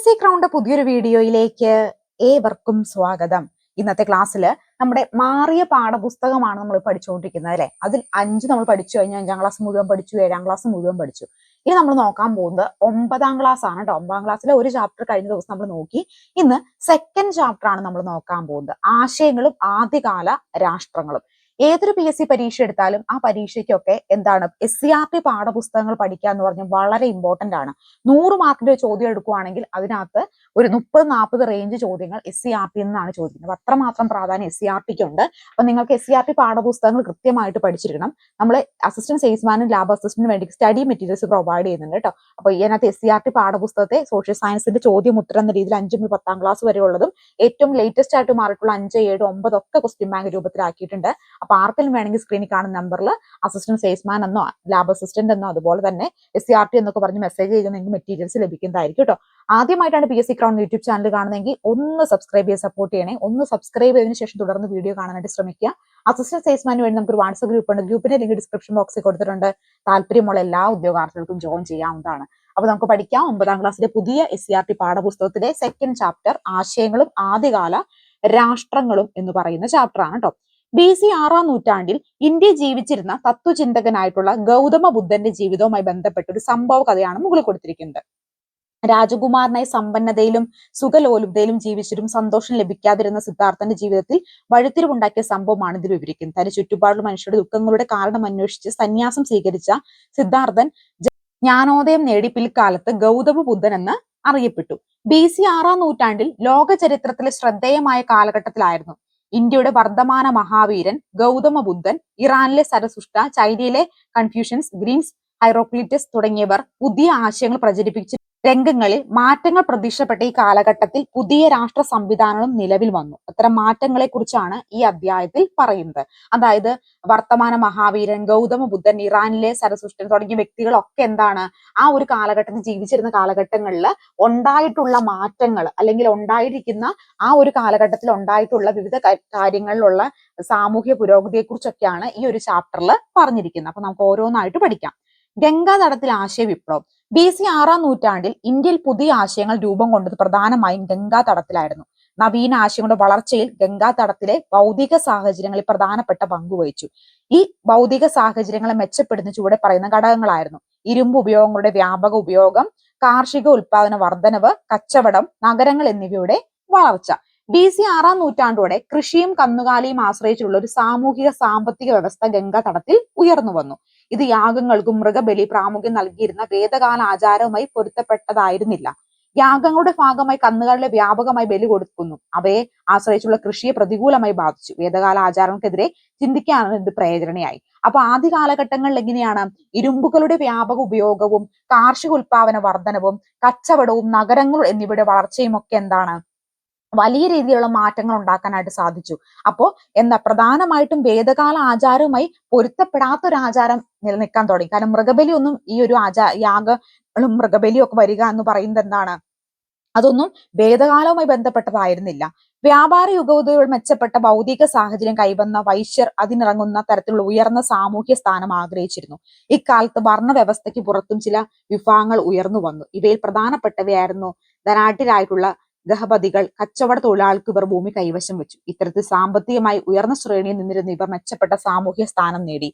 PSC crowned പുതിയൊരു വീഡിയോയിലേക്ക് ഏവർക്കും സ്വാഗതം. ഇന്നത്തെ ക്ലാസ്സിൽ നമ്മുടെ മാറിയ പാഠപുസ്തകമാണ് നമ്മൾ പഠിച്ചുകൊണ്ടിരിക്കുന്നത് അല്ലെ. അതിൽ 5 നമ്മൾ പഠിച്ചു കഴിഞ്ഞാൽ 5ാം ക്ലാസ് മുഴുവൻ പഠിച്ചു, 7ാം ക്ലാസ് മുഴുവൻ പഠിച്ചു. ഇനി നമ്മൾ നോക്കാൻ പോകുന്നത് 9ാം ക്ലാസ് ആണ് കേട്ടോ. 9ാം ക്ലാസ്സിലെ ഒരു ചാപ്റ്റർ കഴിഞ്ഞ ദിവസം നമ്മൾ നോക്കി. ഇന്ന് സെക്കൻഡ് ചാപ്റ്റർ ആണ് നമ്മൾ നോക്കാൻ പോകുന്നത്. ആശയങ്ങളും ആദ്യകാല രാഷ്ട്രങ്ങളും. ഏതൊരു PSC പരീക്ഷ എടുത്താലും ആ പരീക്ഷയ്ക്കൊക്കെ എന്താണ് SCERT പാഠപുസ്തകങ്ങൾ പഠിക്കുക എന്ന് പറഞ്ഞാൽ വളരെ ഇമ്പോർട്ടന്റ് ആണ്. 100 മാർക്കിന്റെ ചോദ്യം എടുക്കുകയാണെങ്കിൽ അതിനകത്ത് ഒരു 30-40 റേഞ്ച് ചോദ്യങ്ങൾ SCERT നിന്നാണ് ചോദിക്കുന്നത്. അപ്പൊ അത്രമാത്രം പ്രാധാന്യം SCERTക്ക് ഉണ്ട്. അപ്പൊ നിങ്ങൾക്ക് SCERT പാഠപുസ്തകങ്ങൾ കൃത്യമായിട്ട് പഠിച്ചിരിക്കണം. നമ്മൾ അസിസ്റ്റന്റ് സെയിൽസ്മാനും ലാബ് അസിസ്റ്റന്റിനും വേണ്ടി സ്റ്റഡി മെറ്റീരിയൽസ് പ്രൊവൈഡ് ചെയ്യുന്നുണ്ട് കേട്ടോ. അപ്പൊ ഇതിനകത്ത് SCERT പാഠപുസ്തകത്തെ സോഷ്യൽ സയൻസിന്റെ ചോദ്യം ഉത്തരം എന്ന രീതിയിൽ 5 മുതൽ 10ാം ക്ലാസ് വരെയുള്ളതും ഏറ്റവും ലേറ്റസ്റ്റ് ആയിട്ട് മാറിയിട്ടുള്ള 5, 7, 9 ഒക്കെ ക്വസ്റ്റ്യൻ ബാങ്ക് രൂപത്തിലാക്കിയിട്ടുണ്ട്. അപ്പൊ ആർക്കെങ്കിലും വേണമെങ്കിൽ സ്ക്രീനിൽ കാണുന്ന നമ്പറിൽ അസിസ്റ്റന്റ് സെയിൽസ്മാൻ എന്നോ ലാബ് അസിസ്റ്റന്റ് എന്നോ അതുപോലെ തന്നെ SCERT എന്നൊക്കെ പറഞ്ഞ് മെസ്സേജ് ചെയ്ത് നിങ്ങൾക്ക് മെറ്റീരിയൽസ് ലഭിക്കുന്നതായിരിക്കും കേട്ടോ. ആദ്യമായിട്ടാണ് PSC ക്രൗണ്ട് യൂട്യൂബ് ചാനൽ കാണുന്നതെങ്കിൽ ഒന്ന് സബ്സ്ക്രൈബ് ചെയ്ത് സപ്പോർട്ട് ചെയ്യണേ. ഒന്ന് സബ്സ്ക്രൈബ് ചെയ്തതിനു ശേഷം തുടർന്ന് വീഡിയോ കാണാനായിട്ട് ശ്രമിക്കുക. അസിസ്റ്റന്റ് സെയിൽസ്മാന് വേണ്ടി നമുക്ക് വാട്സ്ആപ്പ് ഗ്രൂപ്പ് ഉണ്ട്. ഗ്രൂപ്പിന്റെ ലിങ്ക് ഡിസ്ക്രിപ്ഷൻ ബോക്സിൽ കൊടുത്തിട്ടുണ്ട്. താല്പര്യമുള്ള എല്ലാ ഉദ്യോഗാർത്ഥികൾക്കും ജോയിൻ ചെയ്യാവുന്നതാണ്. അപ്പൊ നമുക്ക് പഠിക്കാം. 9ാം ക്ലാസ്സിലെ പുതിയ SCERT പാഠപുസ്തകത്തിലെ സെക്കൻഡ് ചാപ്റ്റർ ആശയങ്ങളും ആദ്യകാല രാഷ്ട്രങ്ങളും എന്ന് പറയുന്ന ചാപ്റ്റർ ആണ് കേട്ടോ. BC 6ാം നൂറ്റാണ്ടിൽ ഇന്ത്യ ജീവിച്ചിരുന്ന തത്വചിന്തകനായിട്ടുള്ള ഗൗതമ ബുദ്ധന്റെ ജീവിതവുമായി ബന്ധപ്പെട്ട ഒരു സംഭവ കഥയാണ് മുകളിൽ കൊടുത്തിരിക്കുന്നത്. രാജകുമാരനായി സമ്പന്നതയിലും സുഖലോലുപതയിലും ജീവിച്ചിട്ടും സന്തോഷം ലഭിക്കാതിരുന്ന സിദ്ധാർത്ഥന്റെ ജീവിതത്തിൽ വഴിത്തിരിവുണ്ടാക്കിയ സംഭവമാണ് ഇതിൽ വിവരിക്കുന്നത്. തന്റെ ചുറ്റുപാടുള്ള മനുഷ്യരുടെ ദുഃഖങ്ങളുടെ കാരണം അന്വേഷിച്ച് സന്യാസം സ്വീകരിച്ച സിദ്ധാർത്ഥൻ ജ്ഞാനോദയം നേടി പിൽക്കാലത്ത് ഗൗതമ ബുദ്ധൻ എന്ന് അറിയപ്പെട്ടു. BC 6ാം നൂറ്റാണ്ടിൽ ലോക ചരിത്രത്തിലെ ശ്രദ്ധേയമായ കാലഘട്ടത്തിലായിരുന്നു ഇന്ത്യയുടെ വർദ്ധമാന മഹാവീരൻ ഗൗതമ ബുദ്ധൻ, ഇറാനിലെ സരസുഷ്ട, ചൈനയിലെ കൺഫ്യൂഷ്യൻസ്, ഗ്രീൻസ്, ഹൈറോക്ലിറ്റസ് തുടങ്ങിയവർ പുതിയ ആശയങ്ങൾ പ്രചരിപ്പിച്ച രംഗങ്ങളിൽ മാറ്റങ്ങൾ പ്രതീക്ഷിക്കപ്പെട്ട ഈ കാലഘട്ടത്തിൽ പുതിയ രാഷ്ട്ര സംവിധാനങ്ങളും നിലവിൽ വന്നു. അത്തരം മാറ്റങ്ങളെ കുറിച്ചാണ് ഈ അധ്യായത്തിൽ പറയുന്നത്. അതായത് വർത്തമാന മഹാവീരൻ, ഗൗതമ ബുദ്ധൻ, ഇറാനിലെ സരസുഷ്ടൻ തുടങ്ങിയ വ്യക്തികളൊക്കെ എന്താണ് ആ ഒരു കാലഘട്ടത്തിൽ ജീവിച്ചിരുന്ന കാലഘട്ടങ്ങളിൽ ഉണ്ടായിട്ടുള്ള മാറ്റങ്ങൾ അല്ലെങ്കിൽ ഉണ്ടായിരിക്കുന്ന ആ ഒരു കാലഘട്ടത്തിൽ ഉണ്ടായിട്ടുള്ള വിവിധ കാര്യങ്ങളിലുള്ള സാമൂഹ്യ പുരോഗതിയെ കുറിച്ചൊക്കെയാണ് ഈ ഒരു ചാപ്റ്ററിൽ പറഞ്ഞിരിക്കുന്നത്. അപ്പൊ നമുക്ക് ഓരോന്നായിട്ട് പഠിക്കാം. ഗംഗാതടത്തിൽ ആശയ വിപ്ലവം. BC 6ാം നൂറ്റാണ്ടിൽ ഇന്ത്യയിൽ പുതിയ ആശയങ്ങൾ രൂപം കൊണ്ടത് പ്രധാനമായും ഗംഗാതടത്തിലായിരുന്നു. നവീന ആശയങ്ങളുടെ വളർച്ചയിൽ ഗംഗാതടത്തിലെ ഭൗതിക സാഹചര്യങ്ങളിൽ പ്രധാനപ്പെട്ട പങ്കുവഹിച്ചു. ഈ ഭൗതിക സാഹചര്യങ്ങളെ മെച്ചപ്പെടുന്ന ചുവടെ പറയുന്ന ഘടകങ്ങളായിരുന്നു: ഇരുമ്പ് ഉപയോഗങ്ങളുടെ വ്യാപക ഉപയോഗം, കാർഷിക ഉൽപാദന വർധനവ്, കച്ചവടം, നഗരങ്ങൾ എന്നിവയുടെ വളർച്ച. BC 6ാം നൂറ്റാണ്ടോടെ കൃഷിയും കന്നുകാലിയും ആശ്രയിച്ചുള്ള ഒരു സാമൂഹിക സാമ്പത്തിക വ്യവസ്ഥ ഗംഗാതടത്തിൽ ഉയർന്നു വന്നു. ഇത് യാഗങ്ങൾക്കും മൃഗബലി പ്രാമുഖ്യം നൽകിയിരുന്ന വേദകാല ആചാരവുമായി പൊരുത്തപ്പെട്ടതായിരുന്നില്ല. യാഗങ്ങളുടെ ഭാഗമായി കന്നുകാലികളെ വ്യാപകമായി ബലി കൊടുക്കുന്നു. അവയെ ആശ്രയിച്ചുള്ള കൃഷിയെ പ്രതികൂലമായി ബാധിച്ചു. വേദകാല ആചാരങ്ങൾക്കെതിരെ ചിന്തിക്കാനാണ് ഇത് പ്രേരണയായി. അപ്പൊ ആദ്യ കാലഘട്ടങ്ങളിൽ എങ്ങനെയാണ് ഇരുമ്പുകളുടെ വ്യാപക ഉപയോഗവും കാർഷിക ഉൽപാദന വർധനവും കച്ചവടവും നഗരങ്ങൾ എന്നിവയുടെ വളർച്ചയും ഒക്കെ എന്താണ് വലിയ രീതിയിലുള്ള മാറ്റങ്ങൾ ഉണ്ടാക്കാനായിട്ട് സാധിച്ചു. അപ്പോ പ്രധാനമായിട്ടും വേദകാല ആചാരവുമായി പൊരുത്തപ്പെടാത്ത ഒരു ആചാരം നിലനിൽക്കാൻ തുടങ്ങി. കാരണം മൃഗബലി ഒന്നും ഈ ഒരു യാഗങ്ങളും മൃഗബലിയും ഒക്കെ വരിക എന്ന് പറയുന്നത് എന്താണ്, അതൊന്നും വേദകാലവുമായി ബന്ധപ്പെട്ടതായിരുന്നില്ല. വ്യാപാര യുഗത്തിൽ മെച്ചപ്പെട്ട ഭൗതിക സാഹചര്യം കൈവന്ന വൈശ്യർ അതിനിറങ്ങുന്ന തരത്തിലുള്ള ഉയർന്ന സാമൂഹ്യ സ്ഥാനം ആഗ്രഹിച്ചിരുന്നു. ഇക്കാലത്ത് വർണ്ണവ്യവസ്ഥയ്ക്ക് പുറത്തും ചില വിഭാഗങ്ങൾ ഉയർന്നു വന്നു. ഇവയിൽ പ്രധാനപ്പെട്ടവയായിരുന്നു ധനാഢ്യരായിട്ടുള്ള ഗഹപതികൾ, കച്ചവട തൊഴിലാളികൾക്ക് ഇവർ ഭൂമി കൈവശം വെച്ചു. ഇത്തരത്തിൽ സാമ്പത്തികമായി ഉയർന്ന ശ്രേണിയിൽ നിന്നിരുന്ന ഇവർ മെച്ചപ്പെട്ട സാമൂഹ്യ സ്ഥാനം നേടി.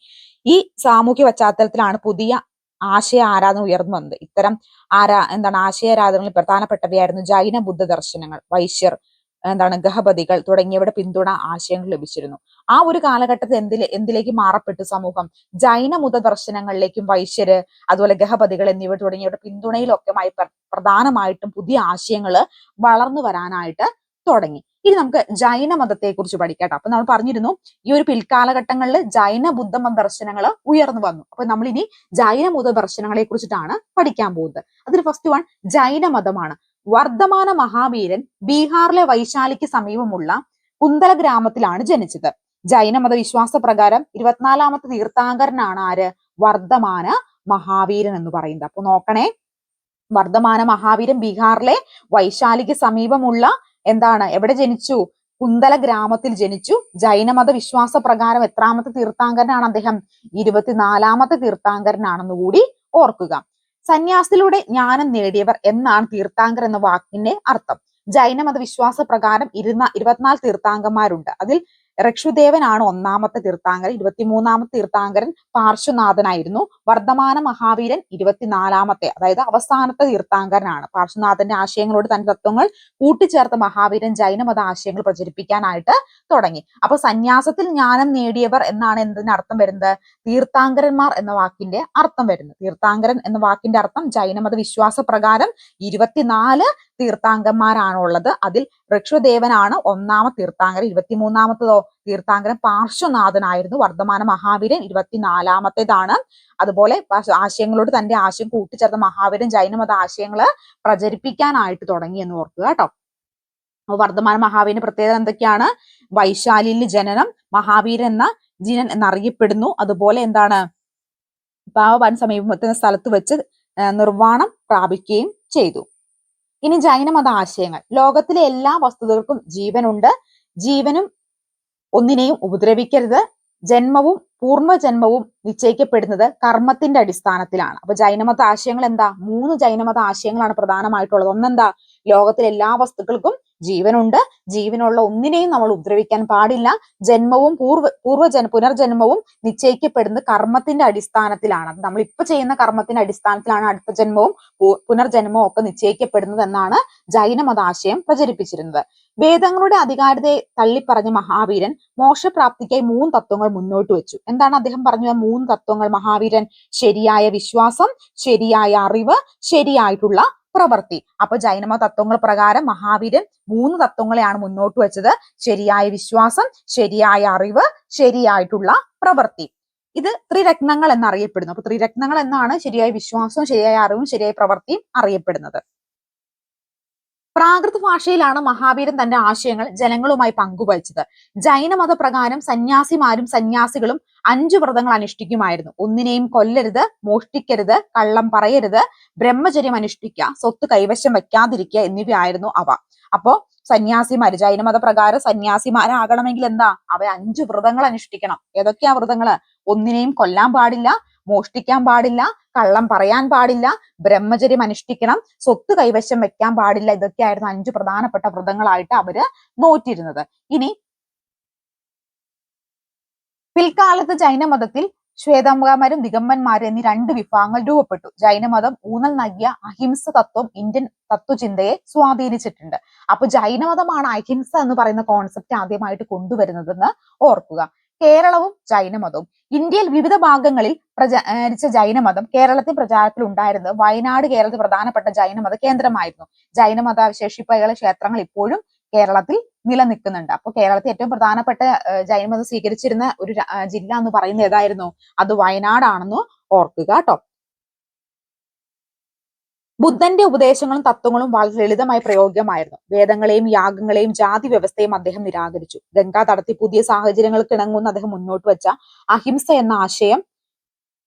ഈ സാമൂഹ്യ പശ്ചാത്തലത്തിലാണ് പുതിയ ആശയ ആരാധന ഉയർന്നു വന്നത്. ഇത്തരം ആശയാരാധനകളിൽ പ്രധാനപ്പെട്ടവയായിരുന്നു ജൈന ബുദ്ധ ദർശനങ്ങൾ. വൈശ്യർ, ഗഹപതികൾ തുടങ്ങിയവരുടെ പിന്തുണ ആശയങ്ങൾ ലഭിച്ചിരുന്നു. ആ ഒരു കാലഘട്ടത്തിൽ എന്തിലേക്ക് മാറപ്പെട്ടു സമൂഹം? ജൈന ബുദ്ധ ദർശനങ്ങളിലേക്കും വൈശ്യര് അതുപോലെ ഗഹപതികൾ എന്നിവ തുടങ്ങിയവരുടെ പിന്തുണയിലൊക്കെ പ്രധാനമായിട്ടും പുതിയ ആശയങ്ങള് വളർന്നു വരാനായിട്ട് തുടങ്ങി. ഇനി നമുക്ക് ജൈന മതത്തെ കുറിച്ച് പഠിക്കാം. അപ്പൊ നമ്മൾ പറഞ്ഞിരുന്നു ഈ ഒരു പിൽക്കാലഘട്ടങ്ങളിൽ ജൈന ബുദ്ധ ദർശനങ്ങൾ ഉയർന്നു വന്നു. അപ്പൊ നമ്മൾ ഇനി ജൈന ബുദ്ധ ദർശനങ്ങളെ കുറിച്ചിട്ടാണ് പഠിക്കാൻ പോകുന്നത്. അതിൽ ഫസ്റ്റ് വൺ ജൈന മതമാണ്. വർദ്ധമാന മഹാവീരൻ ബീഹാറിലെ വൈശാലിക്ക് സമീപമുള്ള കുന്തല ഗ്രാമത്തിലാണ് ജനിച്ചത്. ജൈനമത വിശ്വാസ പ്രകാരം 24ാമത്തെ തീർത്ഥാങ്കരനാണ് ആര്? വർദ്ധമാന മഹാവീരൻ എന്ന് പറയുന്നത്. അപ്പൊ നോക്കണേ, വർദ്ധമാന മഹാവീരൻ ബീഹാറിലെ വൈശാലിക്ക് സമീപമുള്ള എവിടെ ജനിച്ചു? കുന്തല ഗ്രാമത്തിൽ ജനിച്ചു. ജൈനമത വിശ്വാസ പ്രകാരം എത്രാമത്തെ തീർത്ഥാങ്കരനാണ് അദ്ദേഹം? 24ാമത്തെ തീർത്ഥാങ്കരനാണെന്ന് കൂടി ഓർക്കുക. സന്യാസത്തിലൂടെ ജ്ഞാനം നേടിയവർ എന്നാണ് തീർത്ഥാങ്കർ എന്ന വാക്കിന്റെ അർത്ഥം. ജൈനമത വിശ്വാസ പ്രകാരം 24 തീർത്ഥാങ്കന്മാരുണ്ട്. അതിൽ ഋക്ഷുദേവനാണ് ഒന്നാമത്തെ തീർത്ഥാങ്കരൻ. 23ാമത്തെ തീർത്ഥാങ്കരൻ പാർശ്വനാഥനായിരുന്നു. വർദ്ധമാന മഹാവീരൻ 24ാമത്തെ, അതായത് അവസാനത്തെ തീർത്ഥാങ്കരനാണ്. പാർശ്വനാഥന്റെ ആശയങ്ങളോട് തന്റെ തത്വങ്ങൾ കൂട്ടിച്ചേർത്ത മഹാവീരൻ ജൈനമത ആശയങ്ങൾ പ്രചരിപ്പിക്കാനായിട്ട് തുടങ്ങി. അപ്പൊ സന്യാസത്തിൽ ജ്ഞാനം നേടിയവർ എന്നാണ് എന്തിനർത്ഥം വരുന്നത്? തീർത്ഥാങ്കരന്മാർ എന്ന വാക്കിന്റെ അർത്ഥം വരുന്നത്. തീർത്ഥാങ്കരൻ എന്ന വാക്കിന്റെ അർത്ഥം ജൈനമത വിശ്വാസ പ്രകാരം 24 തീർത്ഥാങ്കന്മാരാണുള്ളത്. അതിൽ ഋക്ഷുദേവനാണ് ഒന്നാമത്തെ തീർത്ഥാങ്കരൻ. 23ാമത്തതോ തീർത്ഥാങ്കരൻ പാർശ്വനാഥനായിരുന്നു. വർദ്ധമാന മഹാവീരൻ 24ാമത്തേതാണ്. അതുപോലെ ആശയങ്ങളോട് തന്റെ ആശയം കൂട്ടിച്ചേർത്ത മഹാവീരൻ ജൈനമത ആശയങ്ങള് പ്രചരിപ്പിക്കാനായിട്ട് തുടങ്ങി എന്ന് ഓർക്കുക കേട്ടോ. വർദ്ധമാന മഹാവീരന്റെ പ്രത്യേകത എന്തൊക്കെയാണ്? വൈശാലിയിൽ ജനനം, മഹാവീരൻ എന്ന ജിനൻ എന്നറിയപ്പെടുന്നു. അതുപോലെ എന്താണ്? പാവൻ സമീപത്തുന്ന സ്ഥലത്ത് വെച്ച് നിർവ്വാണം പ്രാപിക്കുകയും ചെയ്തു. ഇനി ജൈനമത ആശയങ്ങൾ. ലോകത്തിലെ എല്ലാ വസ്തുതകൾക്കും ജീവനുണ്ട്. ജീവനും ഒന്നിനെയും ഉപദ്രവിക്കരുത്. ജന്മവും പൂർവ്വജന്മവും നിശ്ചയിക്കപ്പെടുന്നത് കർമ്മത്തിന്റെ അടിസ്ഥാനത്തിലാണ്. അപ്പൊ ജൈനമത ആശയങ്ങൾ എന്താ? 3 ജൈനമത ആശയങ്ങളാണ് പ്രധാനമായിട്ടുള്ളത്. ഒന്നെന്താ? ലോകത്തിലെ എല്ലാ വസ്തുക്കൾക്കും ജീവനുണ്ട്. ജീവനുള്ള ഒന്നിനെയും നമ്മൾ ഉപദ്രവിക്കാൻ പാടില്ല. ജന്മവും പുനർജന്മവും നിശ്ചയിക്കപ്പെടുന്നത് കർമ്മത്തിന്റെ അടിസ്ഥാനത്തിലാണ്. നമ്മൾ ഇപ്പൊ ചെയ്യുന്ന കർമ്മത്തിന്റെ അടിസ്ഥാനത്തിലാണ് അടുത്ത ജന്മവും പുനർജന്മവും ഒക്കെ നിശ്ചയിക്കപ്പെടുന്നത് എന്നാണ് ജൈനമത ആശയം പ്രചരിപ്പിച്ചിരുന്നത്. വേദങ്ങളുടെ അധികാരത്തെ തള്ളിപ്പറഞ്ഞ മഹാവീരൻ മോക്ഷപ്രാപ്തിക്കായി 3 തത്വങ്ങൾ മുന്നോട്ട് വെച്ചു. എന്താണ് അദ്ദേഹം പറഞ്ഞ 3 തത്വങ്ങൾ? മഹാവീരൻ ശരിയായ വിശ്വാസം, ശരിയായ അറിവ്, ശരിയായിട്ടുള്ള പ്രവൃത്തി. അപ്പൊ ജൈനമത തത്വങ്ങൾ പ്രകാരം മഹാവീരൻ 3 തത്വങ്ങളെയാണ് മുന്നോട്ട് വെച്ചത്. ശരിയായ വിശ്വാസം, ശരിയായ അറിവ്, ശരിയായിട്ടുള്ള പ്രവൃത്തി. ഇത് ത്രിരത്നങ്ങൾ എന്നറിയപ്പെടുന്നു. അപ്പൊ ത്രിരത്നങ്ങൾ എന്നാണ് ശരിയായ വിശ്വാസവും ശരിയായ അറിവും ശരിയായ പ്രവൃത്തിയും അറിയപ്പെടുന്നത്. പ്രാകൃത ഭാഷയിലാണ് മഹാവീരൻ തന്റെ ആശയങ്ങൾ ജനങ്ങളുമായി പങ്കുവച്ചത്. ജൈനമത പ്രകാരം സന്യാസിമാരും സന്യാസികളും 5 വ്രതങ്ങൾ അനുഷ്ഠിക്കുമായിരുന്നു. ഒന്നിനെയും കൊല്ലരുത്, മോഷ്ടിക്കരുത്, കള്ളം പറയരുത്, ബ്രഹ്മചര്യം അനുഷ്ഠിക്കുക, സ്വത്ത് കൈവശം വെക്കാതിരിക്കുക എന്നിവയായിരുന്നു അവ. അപ്പോ സന്യാസിമാര് ജൈനമത പ്രകാരം സന്യാസിമാരാകണമെങ്കിൽ എന്താ? അവ 5 വ്രതങ്ങൾ അനുഷ്ഠിക്കണം. ഏതൊക്കെയാ വ്രതങ്ങള്? ഒന്നിനെയും കൊല്ലാൻ പാടില്ല, മോഷ്ടിക്കാൻ പാടില്ല, കള്ളം പറയാൻ പാടില്ല, ബ്രഹ്മചര്യം അനുഷ്ഠിക്കണം, സ്വത്ത് കൈവശം വെക്കാൻ പാടില്ല. ഇതൊക്കെയായിരുന്നു 5 പ്രധാനപ്പെട്ട വ്രതങ്ങളായിട്ട് അവര് നോറ്റിരുന്നത്. ഇനി പിൽക്കാലത്ത് ജൈനമതത്തിൽ ശ്വേതാംബരന്മാരും ദിഗംബന്മാരും എന്നീ 2 വിഭാഗങ്ങൾ രൂപപ്പെട്ടു. ജൈനമതം ഊന്നൽ നൽകിയ അഹിംസ തത്വം ഇന്ത്യൻ തത്വചിന്തയെ സ്വാധീനിച്ചിട്ടുണ്ട്. അപ്പൊ ജൈനമതമാണ് അഹിംസ എന്ന് പറയുന്ന കോൺസെപ്റ്റ് ആദ്യമായിട്ട് കൊണ്ടുവരുന്നതെന്ന് ഓർക്കുക. കേരളവും ജൈനമതവും. ഇന്ത്യയിൽ വിവിധ ഭാഗങ്ങളിൽ പ്രചരിച്ച ജൈനമതം കേരളത്തിൽ പ്രചാരത്തിൽ ഉണ്ടായിരുന്നത് വയനാട് കേരളത്തിൽ പ്രധാനപ്പെട്ട ജൈനമത കേന്ദ്രമായിരുന്നു. ജൈനമത ശേഷിപ്പുള്ള ക്ഷേത്രങ്ങൾ ഇപ്പോഴും കേരളത്തിൽ നിലനിൽക്കുന്നുണ്ട്. അപ്പൊ കേരളത്തിൽ ഏറ്റവും പ്രധാനപ്പെട്ട ജൈനമതം സ്വീകരിച്ചിരുന്ന ഒരു ജില്ല എന്ന് പറയുന്നത് ഏതായിരുന്നു? അത് വയനാടാണെന്ന് ഓർക്കുക കേട്ടോ. ബുദ്ധന്റെ ഉപദേശങ്ങളും തത്വങ്ങളും വളരെ ലളിതമായി പ്രയോഗ്യമായിരുന്നു. വേദങ്ങളെയും യാഗങ്ങളെയും ജാതി വ്യവസ്ഥയും അദ്ദേഹം നിരാകരിച്ചു. ഗംഗാ തടത്തിൽ പുതിയ സാഹചര്യങ്ങൾക്ക് ഇണങ്ങുന്ന അദ്ദേഹം മുന്നോട്ട് വെച്ച അഹിംസ എന്ന ആശയം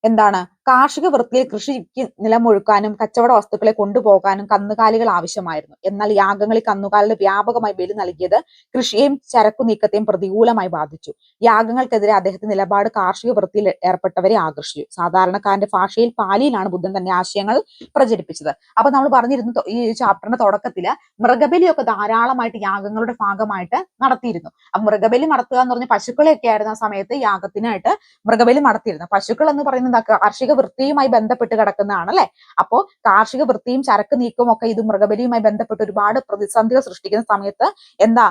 എന്താണ്? കാർഷിക വൃത്തിയിൽ കൃഷിക്ക് നിലമൊഴുക്കാനും കച്ചവട വസ്തുക്കളെ കൊണ്ടുപോകാനും കന്നുകാലികൾ ആവശ്യമായിരുന്നു. എന്നാൽ യാഗങ്ങളിൽ കന്നുകാലികൾ വ്യാപകമായി ബലി നൽകിയത് കൃഷിയെയും ചരക്കു നീക്കത്തെയും പ്രതികൂലമായി ബാധിച്ചു. യാഗങ്ങൾക്കെതിരെ അദ്ദേഹത്തിന്റെ നിലപാട് കാർഷിക വൃത്തിയിൽ ഏർപ്പെട്ടവരെ ആകർഷിച്ചു. സാധാരണക്കാരന്റെ ഭാഷയിൽ പാലിയിലാണ് ബുദ്ധൻ തന്റെ ആശയങ്ങൾ പ്രചരിപ്പിച്ചത്. അപ്പൊ നമ്മൾ പറഞ്ഞിരുന്നു ഈ ചാപ്റ്ററിന്റെ തുടക്കത്തില് മൃഗബലിയൊക്കെ ധാരാളമായിട്ട് യാഗങ്ങളുടെ ഭാഗമായിട്ട് നടത്തിയിരുന്നു. അപ്പൊ മൃഗബലി നടത്തുക എന്ന് പറഞ്ഞ പശുക്കളെയൊക്കെ ആയിരുന്നു ആ സമയത്ത് യാഗത്തിനായിട്ട് മൃഗബലി നടത്തിയിരുന്നത്. പശുക്കൾ എന്ന് പറയുന്നത് കാർഷിക വൃത്തിയുമായി ബന്ധപ്പെട്ട് കിടക്കുന്നതാണ് അല്ലെ. അപ്പോ കാർഷിക വൃത്തിയും ചരക്ക് നീക്കവും ഒക്കെ ഇത് മൃഗബലിയുമായി ബന്ധപ്പെട്ട് ഒരുപാട് പ്രതിസന്ധികൾ സൃഷ്ടിക്കുന്ന സമയത്ത് എന്താ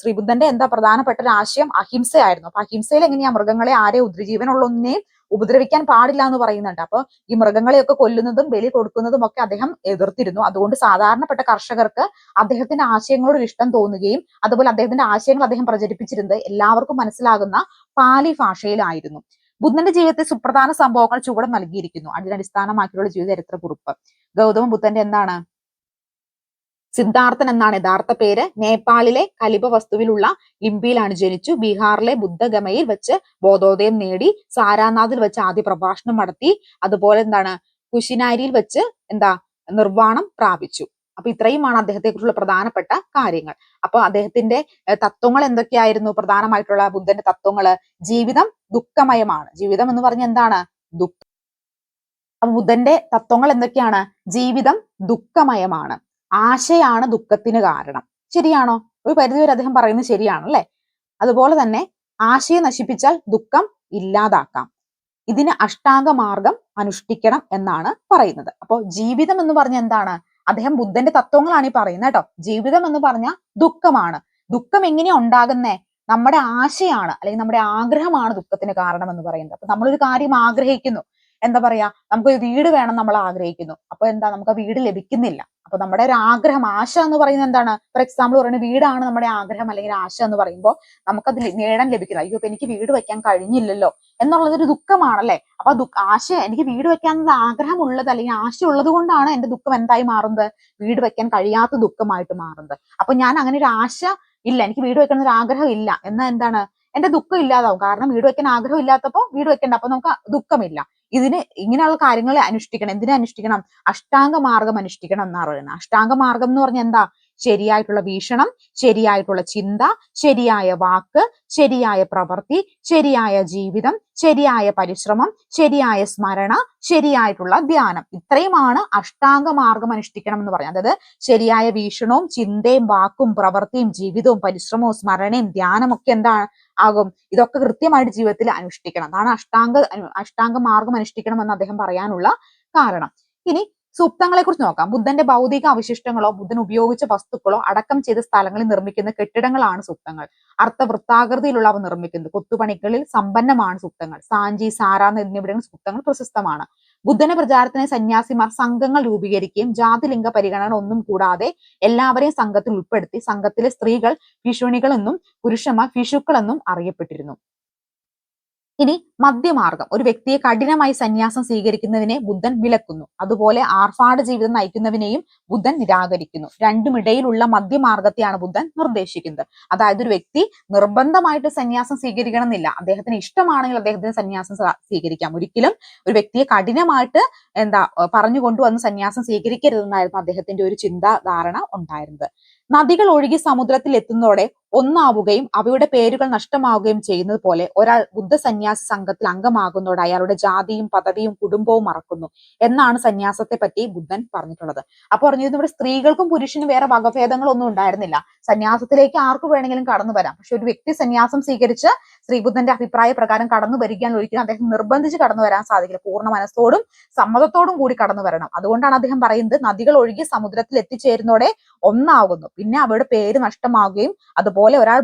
ശ്രീബുദ്ധന്റെ എന്താ പ്രധാനപ്പെട്ട ഒരു ആശയം? അഹിംസയായിരുന്നു. അപ്പൊ അഹിംസയിൽ എങ്ങനെയാ മൃഗങ്ങളെ ജീവനുള്ള ഒന്നിനെയും ഉപദ്രവിക്കാൻ പാടില്ല എന്ന് പറയുന്നുണ്ട്. അപ്പൊ ഈ മൃഗങ്ങളെയൊക്കെ കൊല്ലുന്നതും ബലി കൊടുക്കുന്നതും ഒക്കെ അദ്ദേഹം എതിർത്തിരുന്നു. അതുകൊണ്ട് സാധാരണപ്പെട്ട കർഷകർക്ക് അദ്ദേഹത്തിന്റെ ആശയങ്ങളോട് ഇഷ്ടം തോന്നുകയും അതുപോലെ അദ്ദേഹത്തിന്റെ ആശയങ്ങൾ അദ്ദേഹം പ്രചരിപ്പിച്ചിരുന്നത് എല്ലാവർക്കും മനസ്സിലാകുന്ന പാലി ഭാഷയിലായിരുന്നു. ബുദ്ധന്റെ ജീവിതത്തിൽ സുപ്രധാന സംഭവങ്ങൾ ചുവടെ നൽകിയിരിക്കുന്നു. അതിനടിസ്ഥാനമാക്കിയുള്ള ജീവചരിത്ര കുറിപ്പ്. ഗൗതമ ബുദ്ധന്റെ എന്താണ്? സിദ്ധാർത്ഥൻ എന്നാണ് യഥാർത്ഥ പേര്. നേപ്പാളിലെ കലിപ വസ്തുവിലുള്ള ലിംബിയിലാണ് ജനിച്ചു. ബീഹാറിലെ ബുദ്ധഗമയിൽ വെച്ച് ബോധോദയം നേടി. സാരാനാഥിൽ വെച്ച് ആദ്യ പ്രഭാഷണം നടത്തി. അതുപോലെ എന്താണ്? കുശിനാരിയിൽ വെച്ച് എന്താ നിർവ്വാണം പ്രാപിച്ചു. അപ്പൊ ഇത്രയുമാണ് അദ്ദേഹത്തെ കുറിച്ചുള്ള പ്രധാനപ്പെട്ട കാര്യങ്ങൾ. അപ്പൊ അദ്ദേഹത്തിന്റെ തത്വങ്ങൾ എന്തൊക്കെയായിരുന്നു? പ്രധാനമായിട്ടുള്ള ബുദ്ധന്റെ തത്വങ്ങള് ജീവിതം ദുഃഖമയമാണ്. ജീവിതം എന്ന് പറഞ്ഞ എന്താണ്? ദുഃഖം. അപ്പൊ ബുദ്ധന്റെ തത്വങ്ങൾ എന്തൊക്കെയാണ്? ജീവിതം ദുഃഖമയമാണ്, ആശയാണ് ദുഃഖത്തിന് കാരണം. ശരിയാണോ? ഒരു പരിധിവരെ അദ്ദേഹം പറയുന്നത് ശരിയാണ് അല്ലെ? അതുപോലെ തന്നെ ആശയെ നശിപ്പിച്ചാൽ ദുഃഖം ഇല്ലാതാക്കാം, ഇതിന് അഷ്ടാംഗ മാർഗം അനുഷ്ഠിക്കണം എന്നാണ് പറയുന്നത്. അപ്പോൾ ജീവിതം എന്ന് പറഞ്ഞ എന്താണ്? അദ്ദേഹം ബുദ്ധന്റെ തത്വങ്ങളാണ് ഈ പറയുന്നത് കേട്ടോ. ജീവിതം എന്ന് പറഞ്ഞാൽ ദുഃഖമാണ്. ദുഃഖം എങ്ങനെയാ ഉണ്ടാകുന്നേ? നമ്മുടെ ആശയാണ് അല്ലെങ്കിൽ നമ്മുടെ ആഗ്രഹമാണ് ദുഃഖത്തിന് കാരണം എന്ന് പറയുന്നത്. അപ്പൊ നമ്മളൊരു കാര്യം ആഗ്രഹിക്കുന്നു, എന്താ പറയാ, നമുക്കൊരു വീട് വേണം നമ്മൾ ആഗ്രഹിക്കുന്നു. അപ്പൊ എന്താ, നമുക്ക് ആ വീട് ലഭിക്കുന്നില്ല. അപ്പൊ നമ്മുടെ ഒരു ആഗ്രഹം, ആശ എന്ന് പറയുന്നത് എന്താണ്? ഫോർ എക്സാമ്പിൾ പറയുന്നത് വീടാണ് നമ്മുടെ ആഗ്രഹം അല്ലെങ്കിൽ ആശ എന്ന് പറയുമ്പോൾ നമുക്കത് നേടാൻ ലഭിക്കില്ല. അയ്യോ, എനിക്ക് വീട് വെക്കാൻ കഴിഞ്ഞില്ലല്ലോ എന്നുള്ളതൊരു ദുഃഖമാണല്ലേ. അപ്പൊ ആശ, എനിക്ക് വീട് വെക്കാനുള്ള ആഗ്രഹമുള്ളത് അല്ലെങ്കിൽ ആശ ഉള്ളത് കൊണ്ടാണ് എന്റെ ദുഃഖം എന്തായി മാറുന്നത്? വീട് വെക്കാൻ കഴിയാത്ത ദുഃഖമായിട്ട് മാറുന്നത്. അപ്പൊ ഞാൻ അങ്ങനെ ഒരു ആശ ഇല്ല, എനിക്ക് വീട് വെക്കണം ഒരു ആഗ്രഹം ഇല്ല എന്നാ എന്താണ്? എന്റെ ദുഃഖം ഇല്ലാതാവും. കാരണം വീട് വെക്കാൻ ആഗ്രഹം ഇല്ലാത്തപ്പോ വീട് വെക്കണ്ട, അപ്പൊ നമുക്ക് ദുഃഖമില്ല. ഇതിന് ഇങ്ങനെയുള്ള കാര്യങ്ങൾ അനുഷ്ഠിക്കണം. എന്തിനെ അനുഷ്ഠിക്കണം? അഷ്ടാംഗ മാർഗം അനുഷ്ഠിക്കണം എന്നാണ് പറയുന്നത്. അഷ്ടാംഗ മാർഗം എന്ന് പറഞ്ഞാൽ എന്താ? ശരിയായിട്ടുള്ള വീക്ഷണം, ശരിയായിട്ടുള്ള ചിന്ത, ശരിയായ വാക്ക്, ശരിയായ പ്രവൃത്തി, ശരിയായ ജീവിതം, ശരിയായ പരിശ്രമം, ശരിയായ സ്മരണ, ശരിയായിട്ടുള്ള ധ്യാനം. ഇത്രയുമാണ് അഷ്ടാംഗ മാർഗം അനുഷ്ഠിക്കണം എന്ന് പറയുന്നത്. അതായത് ശരിയായ വീക്ഷണവും ചിന്തയും വാക്കും പ്രവൃത്തിയും ജീവിതവും പരിശ്രമവും സ്മരണയും ധ്യാനം ഒക്കെ എന്താണ് ആകും? ഇതൊക്കെ കൃത്യമായിട്ട് ജീവിതത്തിൽ അനുഷ്ഠിക്കണം. അതാണ് അഷ്ടാംഗ മാർഗം അനുഷ്ഠിക്കണം എന്ന് അദ്ദേഹം പറയാനുള്ള കാരണം. ഇനി സൂക്തങ്ങളെ കുറിച്ച് നോക്കാം. ബുദ്ധന്റെ ഭൗതിക അവശിഷ്ടങ്ങളോ ബുദ്ധൻ ഉപയോഗിച്ച വസ്തുക്കളോ അടക്കം ചെയ്ത സ്ഥലങ്ങളിൽ നിർമ്മിക്കുന്ന കെട്ടിടങ്ങളാണ് സൂക്തങ്ങൾ. അർത്ഥവൃത്താകൃതിയിലുള്ളവ നിർമ്മിക്കുന്നത്. കൊത്തുപണികളിൽ സമ്പന്നമാണ് സൂക്തങ്ങൾ. സാഞ്ചി, സാരാന്ന് എന്നിവിടങ്ങളിൽ സൂക്തങ്ങൾ പ്രശസ്തമാണ്. ബുദ്ധന്റെ പ്രചാരത്തിന് സന്യാസിമാർ സംഘങ്ങൾ രൂപീകരിക്കുകയും ജാതിലിംഗ പരിഗണന ഒന്നും കൂടാതെ എല്ലാവരെയും സംഘത്തിൽ ഉൾപ്പെടുത്തി സംഘത്തിലെ സ്ത്രീകൾ ഭിഷുണികൾ എന്നും പുരുഷന്മാർ ഭിഷുക്കൾ എന്നും അറിയപ്പെട്ടിരുന്നു. ഇനി മധ്യമാർഗം, ഒരു വ്യക്തിയെ കഠിനമായി സന്യാസം സ്വീകരിക്കുന്നതിനെ ബുദ്ധൻ വിലക്കുന്നു. അതുപോലെ ആർഭാട ജീവിതം നയിക്കുന്നതിനെയും ബുദ്ധൻ നിരാകരിക്കുന്നു. രണ്ടുമിടയിലുള്ള മധ്യമാർഗത്തെയാണ് ബുദ്ധൻ നിർദ്ദേശിക്കുന്നത്. അതായത് ഒരു വ്യക്തി നിർബന്ധമായിട്ട് സന്യാസം സ്വീകരിക്കണം എന്നില്ല. അദ്ദേഹത്തിന് ഇഷ്ടമാണെങ്കിൽ അദ്ദേഹത്തിന് സന്യാസം സ്വീകരിക്കാം. ഒരിക്കലും ഒരു വ്യക്തിയെ കഠിനമായിട്ട് പറഞ്ഞു കൊണ്ടുവന്ന് സന്യാസം സ്വീകരിക്കരുതെന്നായിരുന്നു അദ്ദേഹത്തിന്റെ ഒരു ചിന്താധാരണ ഉണ്ടായിരുന്നത്. നദികൾ ഒഴുകി സമുദ്രത്തിൽ എത്തുന്നതോടെ ഒന്നാവുകയും അവയുടെ പേരുകൾ നഷ്ടമാവുകയും ചെയ്യുന്നത് പോലെ ഒരാൾ ബുദ്ധ സന്യാസി സംഘത്തിൽ അംഗമാകുന്നതോടെ അയാളുടെ ജാതിയും പദവിയും കുടുംബവും മറക്കുന്നു എന്നാണ് സന്യാസത്തെ പറ്റി ബുദ്ധൻ പറഞ്ഞിട്ടുള്ളത്. അപ്പൊ പറഞ്ഞത് ഇവിടെ സ്ത്രീകൾക്കും പുരുഷനും വേറെ വകഭേദങ്ങളൊന്നും ഉണ്ടായിരുന്നില്ല. സന്യാസത്തിലേക്ക് ആർക്ക് വേണമെങ്കിലും കടന്നു വരാം. പക്ഷെ ഒരു വ്യക്തി സന്യാസം സ്വീകരിച്ച് ശ്രീബുദ്ധന്റെ അഭിപ്രായ പ്രകാരം കടന്നു വരികയാൽ ഒരിക്കലും അദ്ദേഹം നിർബന്ധിച്ച് കടന്നു വരാൻ സാധിക്കില്ല. പൂർണ്ണ മനസ്സോടും സമ്മതത്തോടും കൂടി കടന്നു വരണം. അതുകൊണ്ടാണ് അദ്ദേഹം പറയുന്നത് നദികൾ ഒഴുകി സമുദ്രത്തിൽ എത്തിച്ചേരുന്നതോടെ ഒന്നാകുന്നു, പിന്നെ അവരുടെ പേര് നഷ്ടമാവുകയും അതുപോലെ ഒരാൾ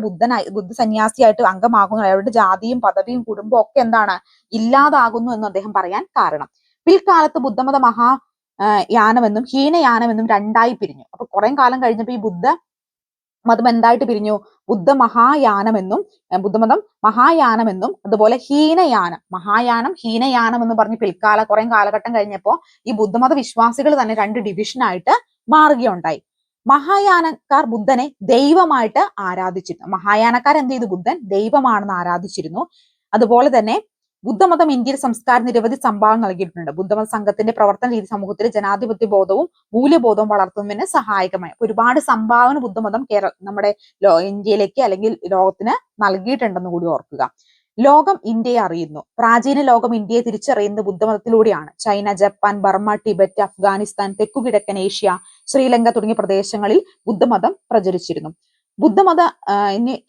ബുദ്ധ സന്യാസിയായിട്ട് അംഗമാകുന്നു, അയാളുടെ ജാതിയും പദവിയും കുടുംബവും ഒക്കെ എന്താണ് ഇല്ലാതാകുന്നു എന്ന് അദ്ദേഹം പറയാൻ കാരണം. പിൽക്കാലത്ത് ബുദ്ധമത യാനമെന്നും ഹീനയാനമെന്നും രണ്ടായി പിരിഞ്ഞു. അപ്പൊ കുറെ കാലം കഴിഞ്ഞപ്പോൾ ഈ ബുദ്ധ മതം എന്തായിട്ട് പിരിഞ്ഞു? ബുദ്ധമതം മഹായാനമെന്നും അതുപോലെ ഹീനയാനം, മഹായാനം ഹീനയാനം എന്ന് പറഞ്ഞ് കുറെ കാലഘട്ടം കഴിഞ്ഞപ്പോ ഈ ബുദ്ധമത വിശ്വാസികൾ തന്നെ രണ്ട് ഡിവിഷനായിട്ട് മാറുകയുണ്ടായി. മഹായാനക്കാർ ബുദ്ധനെ ദൈവമായിട്ട് ആരാധിച്ചിരുന്നു. മഹായാനക്കാർ എന്ത് ചെയ്തു? ബുദ്ധൻ ദൈവമാണെന്ന് ആരാധിച്ചിരുന്നു. അതുപോലെ തന്നെ ബുദ്ധമതം ഇന്ത്യയിൽ സംസ്കാരം നിരവധി സംഭാവന നൽകിയിട്ടുണ്ട്. ബുദ്ധമത സംഘത്തിന്റെ പ്രവർത്തന രീതി സമൂഹത്തിൽ ജനാധിപത്യ ബോധവും മൂല്യബോധവും വളർത്തുന്നതിന് സഹായകമായി. ഒരുപാട് സംഭാവന ബുദ്ധമതം നമ്മുടെ ഇന്ത്യയിലേക്ക് അല്ലെങ്കിൽ ലോകത്തിന് നൽകിയിട്ടുണ്ടെന്ന് കൂടി ഓർക്കുക. ലോകം ഇന്ത്യയെ അറിയുന്നു. പ്രാചീന ലോകം ഇന്ത്യയെ തിരിച്ചറിയുന്നത് ബുദ്ധമതത്തിലൂടെയാണ്. China, Japan, Burma, Tibet, Afghanistan, തെക്കുകിഴക്കൻ ഏഷ്യ, ശ്രീലങ്ക തുടങ്ങിയ പ്രദേശങ്ങളിൽ ബുദ്ധമതം പ്രചരിച്ചിരുന്നു.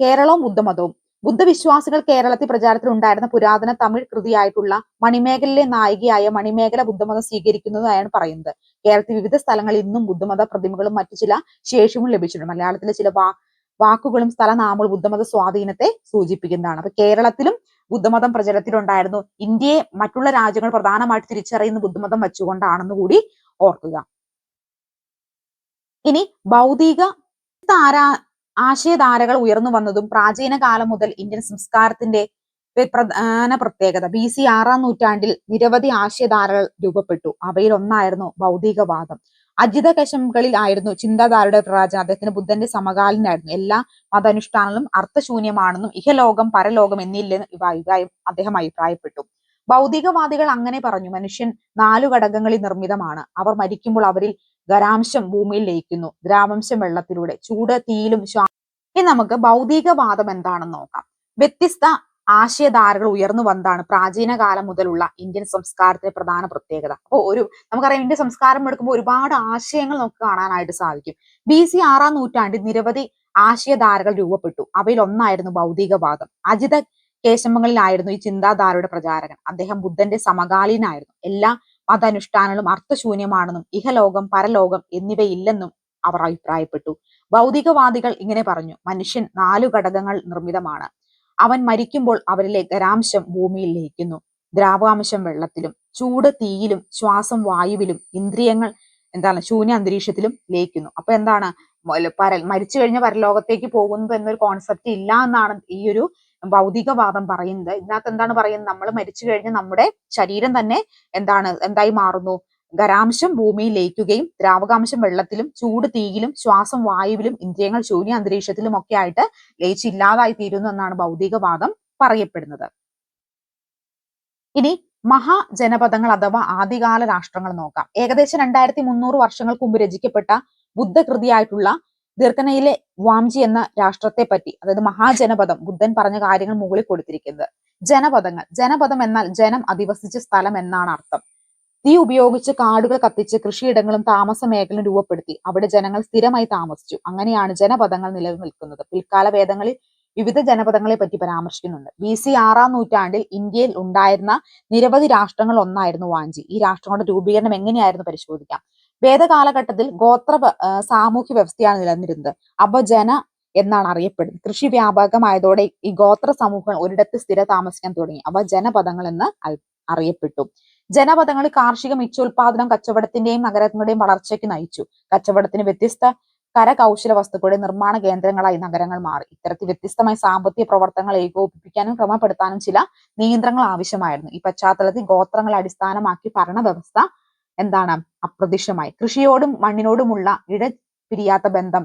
കേരളവും ബുദ്ധമതവും. ബുദ്ധവിശ്വാസികൾ കേരളത്തിൽ പ്രചാരത്തിൽ ഉണ്ടായിരുന്ന പുരാതന തമിഴ് കൃതിയായിട്ടുള്ള മണിമേഖലയിലെ നായികയായ മണിമേഖല ബുദ്ധമതം സ്വീകരിക്കുന്നതായാണ് പറയുന്നത്. കേരളത്തിൽ വിവിധ സ്ഥലങ്ങളിൽ ഇന്നും ബുദ്ധമത പ്രതിമകളും മറ്റു ചില ശേഷികളും ലഭിച്ചിട്ടുണ്ട്. മലയാളത്തിലെ ചില വാക്കുകളും സ്ഥലനാമങ്ങളും ബുദ്ധമത സ്വാധീനത്തെ സൂചിപ്പിക്കുന്നതാണ്. അപ്പൊ കേരളത്തിലും ബുദ്ധമതം പ്രചാരത്തിലുണ്ടായിരുന്നു. ഇന്ത്യയെ മറ്റുള്ള രാജ്യങ്ങൾ പ്രധാനമായിട്ട് തിരിച്ചറിയുന്ന ബുദ്ധമതം വെച്ചുകൊണ്ടാണെന്ന് കൂടി ഓർക്കുക. ഇനി ഭൗതിക ആശയധാരകൾ ഉയർന്നു വന്നതും പ്രാചീന കാലം മുതൽ ഇന്ത്യൻ സംസ്കാരത്തിന്റെ പ്രധാന പ്രത്യേകത. BC 6-ാം നൂറ്റാണ്ടിൽ നിരവധി ആശയധാരകൾ രൂപപ്പെട്ടു. അവയിൽ ഒന്നായിരുന്നു ഭൗതികവാദം. അജിത കശംകളിൽ ആയിരുന്നു ചിന്താധാരയുടെ പ്രവാചകൻ. അദ്ദേഹത്തിന് ബുദ്ധന്റെ സമകാലീനായിരുന്നു. എല്ലാ മതാനുഷ്ഠാനങ്ങളും അർത്ഥശൂന്യമാണെന്നും ഇഹലോകം പരലോകം എന്നില്ലെന്ന് അദ്ദേഹം അഭിപ്രായപ്പെട്ടു. ഭൗതികവാദികൾ അങ്ങനെ പറഞ്ഞു. മനുഷ്യൻ 4 ഘടകങ്ങളിൽ നിർമ്മിതമാണ്. അവർ മരിക്കുമ്പോൾ അവരിൽ ഖരാംശം ഭൂമിയിൽ ലയിക്കുന്നു, ദ്രാവംശം വെള്ളത്തിലൂടെ, ചൂട് തീയിലും. ഇനി നമുക്ക് ഭൗതികവാദം എന്താണെന്ന് നോക്കാം. വ്യത്യസ്ത ആശയധാരകൾ ഉയർന്നു വന്നതാണ് പ്രാചീന കാലം മുതലുള്ള ഇന്ത്യൻ സംസ്കാരത്തിന്റെ പ്രധാന പ്രത്യേകത. അപ്പോൾ നമുക്കറിയാം ഇന്ത്യൻ സംസ്കാരം എടുക്കുമ്പോൾ ഒരുപാട് ആശയങ്ങൾ നമുക്ക് കാണാനായിട്ട് സാധിക്കും. BC 6-ാം നൂറ്റാണ്ടിൽ നിരവധി ആശയധാരകൾ രൂപപ്പെട്ടു. അവയിൽ ഒന്നായിരുന്നു ഭൗതികവാദം. അജിത കേശവങ്ങളിലായിരുന്നു ഈ ചിന്താധാരയുടെ പ്രചാരകൻ. അദ്ദേഹം ബുദ്ധന്റെ സമകാലീനായിരുന്നു. എല്ലാ മതാനുഷ്ഠാനങ്ങളും അർത്ഥശൂന്യമാണെന്നും ഇഹലോകം പരലോകം എന്നിവയില്ലെന്നും അവർ അഭിപ്രായപ്പെട്ടു. ഭൗതികവാദികൾ ഇങ്ങനെ പറഞ്ഞു: മനുഷ്യൻ 4 ഘടകങ്ങൾ നിർമ്മിതമാണ്. അവൻ മരിക്കുമ്പോൾ അവരിലെ ഖരാംശം ഭൂമിയിൽ ലയിക്കുന്നു, ദ്രാവാംശം വെള്ളത്തിലും, ചൂട് തീയിലും, ശ്വാസം വായുവിലും, ഇന്ദ്രിയങ്ങൾ ശൂന്യ അന്തരീക്ഷത്തിലും ലയിക്കുന്നു. അപ്പൊ മരിച്ചു കഴിഞ്ഞ പരലോകത്തേക്ക് പോകുന്നത് എന്നൊരു കോൺസെപ്റ്റ് ഇല്ല എന്നാണ് ഈ ഒരു ഭൗതികവാദം പറയുന്നത്. ഇതിനകത്ത് എന്താണ് പറയുന്നത്? നമ്മൾ മരിച്ചു കഴിഞ്ഞാൽ നമ്മുടെ ശരീരം തന്നെ എന്തായി മാറുന്നു? ഖരാംശം ഭൂമിയിൽ ലയിക്കുകയും ദ്രാവകാംശം വെള്ളത്തിലും, ചൂട് തീയിലും, ശ്വാസം വായുവിലും, ഇന്ദ്രിയങ്ങൾ ശൂന്യ അന്തരീക്ഷത്തിലും ഒക്കെ ആയിട്ട് ലയിച്ചില്ലാതായി തീരുന്നു എന്നാണ് ഭൗതികവാദം പറയപ്പെടുന്നത്. ഇനി മഹാജനപദങ്ങൾ അഥവാ ആദികാല രാഷ്ട്രങ്ങൾ നോക്കാം. ഏകദേശം 2300 വർഷങ്ങൾക്ക് മുമ്പ് രചിക്കപ്പെട്ട ബുദ്ധകൃതിയായിട്ടുള്ള ദീർഘനയിലെ വാംജി എന്ന രാഷ്ട്രത്തെ പറ്റി, അതായത് മഹാജനപദം, ബുദ്ധൻ പറഞ്ഞ കാര്യങ്ങൾ മുകളിൽ കൊടുത്തിരിക്കുന്നത്. ജനപദം എന്നാൽ ജനം അധിവസിച്ച സ്ഥലം എന്നാണ് അർത്ഥം. തീ ഉപയോഗിച്ച് കാടുകൾ കത്തിച്ച് കൃഷിയിടങ്ങളും താമസ മേഖലയും രൂപപ്പെടുത്തി അവിടെ ജനങ്ങൾ സ്ഥിരമായി താമസിച്ചു. അങ്ങനെയാണ് ജനപദങ്ങൾ നിലനിൽക്കുന്നത്. പിൽക്കാല വേദങ്ങളിൽ വിവിധ ജനപദങ്ങളെ പറ്റി പരാമർശിക്കുന്നുണ്ട്. BC 6-ാം നൂറ്റാണ്ടിൽ ഇന്ത്യയിൽ ഉണ്ടായിരുന്ന നിരവധി രാഷ്ട്രങ്ങൾ ഒന്നായിരുന്നു വാഞ്ചി. ഈ രാഷ്ട്രങ്ങളുടെ രൂപീകരണം എങ്ങനെയായിരുന്നു പരിശോധിക്കാം. വേദകാലഘട്ടത്തിൽ ഗോത്ര സാമൂഹ്യ വ്യവസ്ഥയാണ് നിലനിന്നിരുന്നത്. അവ ജന എന്നാണ് അറിയപ്പെടുന്നത്. കൃഷി വ്യാപകമായതോടെ ഈ ഗോത്ര സമൂഹങ്ങൾ ഒരിടത്ത് സ്ഥിര താമസിക്കാൻ തുടങ്ങി. അവ ജനപദങ്ങൾ എന്ന് അറിയപ്പെട്ടു. ജനപദങ്ങളിൽ കാർഷിക മിച്ചോൽപാദനം കച്ചവടത്തിന്റെയും നഗരങ്ങളുടെയും വളർച്ചയ്ക്ക് നയിച്ചു. കച്ചവടത്തിന് വ്യത്യസ്ത കരകൗശല വസ്തുക്കളുടെ നിർമ്മാണ കേന്ദ്രങ്ങളായി നഗരങ്ങൾ മാറി. ഇത്തരത്തിൽ വ്യത്യസ്തമായ സാമ്പത്തിക പ്രവർത്തനങ്ങൾ ഏകോപിപ്പിക്കാനും ക്രമപ്പെടുത്താനും ചില നിയന്ത്രണങ്ങൾ ആവശ്യമായിരുന്നു. ഈ പശ്ചാത്തലത്തിൽ ഗോത്രങ്ങളെ അടിസ്ഥാനമാക്കി ഭരണവ്യവസ്ഥ അപ്രത്യക്ഷമായി. കൃഷിയോടും മണ്ണിനോടുമുള്ള ഇടപിരിയാത്ത ബന്ധം